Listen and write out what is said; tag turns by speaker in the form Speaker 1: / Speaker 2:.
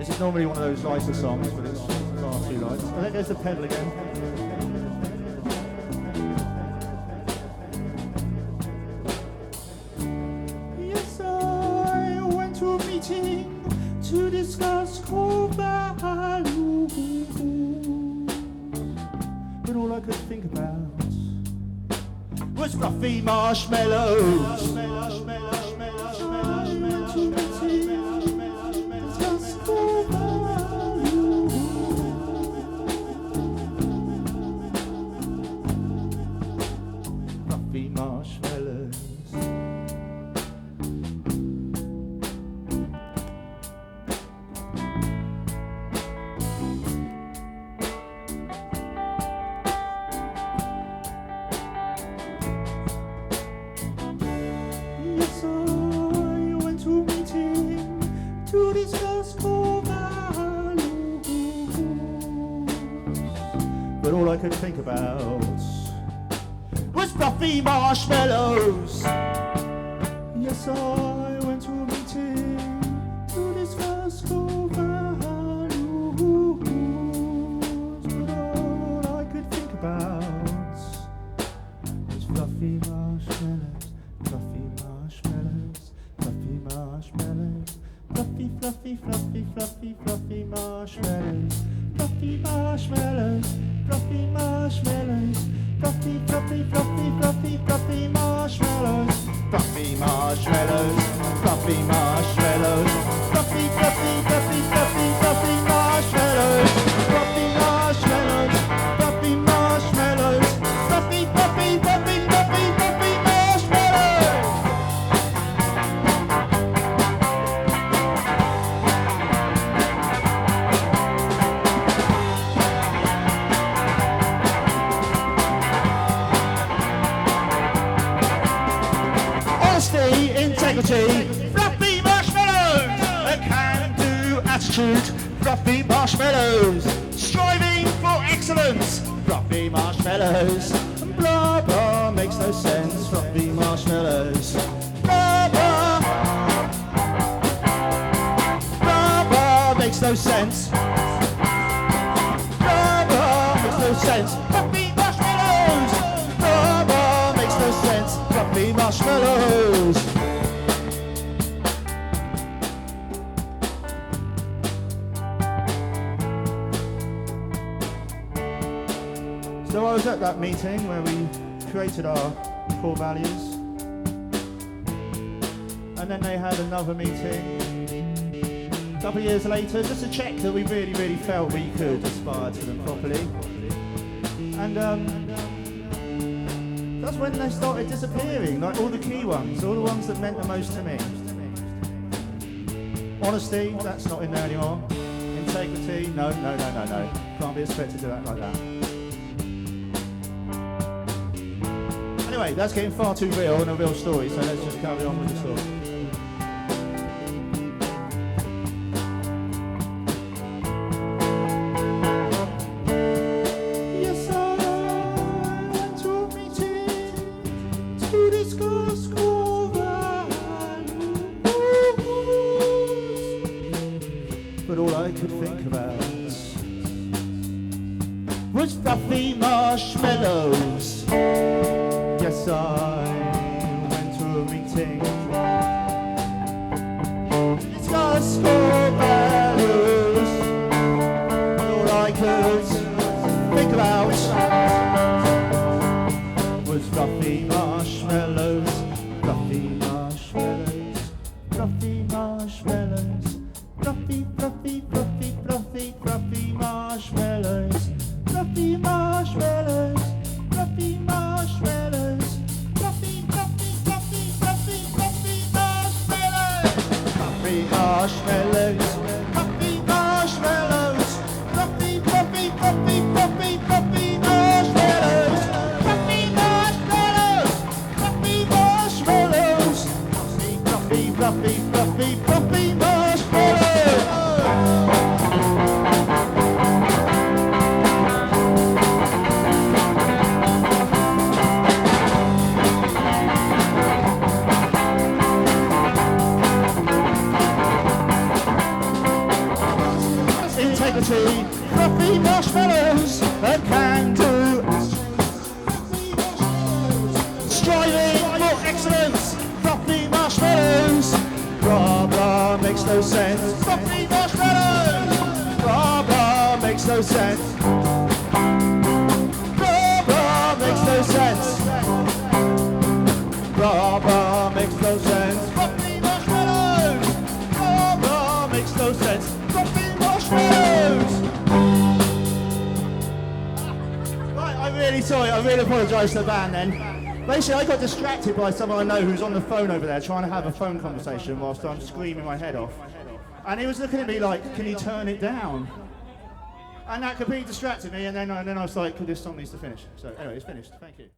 Speaker 1: This is normally one of those lighter songs, but it's far too light. And there goes the pedal again. Yes, I went to a meeting to discuss core values, but all I could think about was fluffy marshmallows. But all I could think about was fluffy marshmallows. Yes, I went to a meeting to discuss core values, but all I could think about was fluffy marshmallows, fluffy marshmallows, fluffy marshmallows, fluffy, fluffy, fluffy, fluffy, fluffy marshmallows, fluffy marshmallows. Fluffy marshmallows, fluffy, fluffy, fluffy, fluffy, fluffy marshmallows, fluffy marshmallows, fluffy marshmallows, fluffy, fluffy, fluffy, fluffy, fluffy marshmallows, fluffy marshmallows, fluffy marshmallows, fluffy, fluffy, fluffy, fluffy, fluffy marshmallows. Integrity, fluffy marshmallows, a can-do attitude, fluffy marshmallows, striving for excellence, fluffy marshmallows, blah blah makes no sense, fluffy marshmallows, blah blah, blah blah makes no sense, blah blah makes no sense, fluffy marshmallows, blah blah makes no sense, fluffy marshmallows. So I was at that meeting where we created our core values, and then they had another meeting a couple of years later just to check that we really felt we could aspire to them properly. And that's when they started disappearing, like all the key ones, all the ones that meant the most to me. Honesty, that's not in there anymore. Integrity, no. Can't be expected to act like that. Anyway, that's getting far too real and a real story, so let's just carry on with the story. Yes, I went to a meeting to discuss core values, but all I could think about was fluffy marshmallows. Yes, I went to a meeting to discuss core values, and all I could think about was fluffy marshmallows, fluffy marshmallows, fluffy marshmallows, fluffy, fluffy, fluffy, fluffy, fluffy marshmallows, fluffy marshmallows, fluffy marshmallows. Marshmallows, fluffy marshmallows, fluffy, fluffy, fluffy, fluffy, fluffy marshmallows, fluffy marshmallows, fluffy marshmallows, fluffy, fluffy, fluffy, fluffy, fluffy marshmallows. Fluffy marshmallows and candles. Striving for excellence. Fluffy marshmallows. Blah blah makes no sense. Fluffy marshmallows. Blah blah makes no sense. Blah blah makes no sense. Blah blah makes no sense. Fluffy marshmallows. Blah blah makes no sense. Fluffy marshmallows. Right, I'm really sorry. I really apologise to the band then. Basically, I got distracted by someone I know who's on the phone over there trying to have a phone conversation whilst I'm screaming my head off. And he was looking at me like, can you turn it down? And that completely distracted me, and then I was like, this song needs to finish. So anyway, it's finished. Thank you.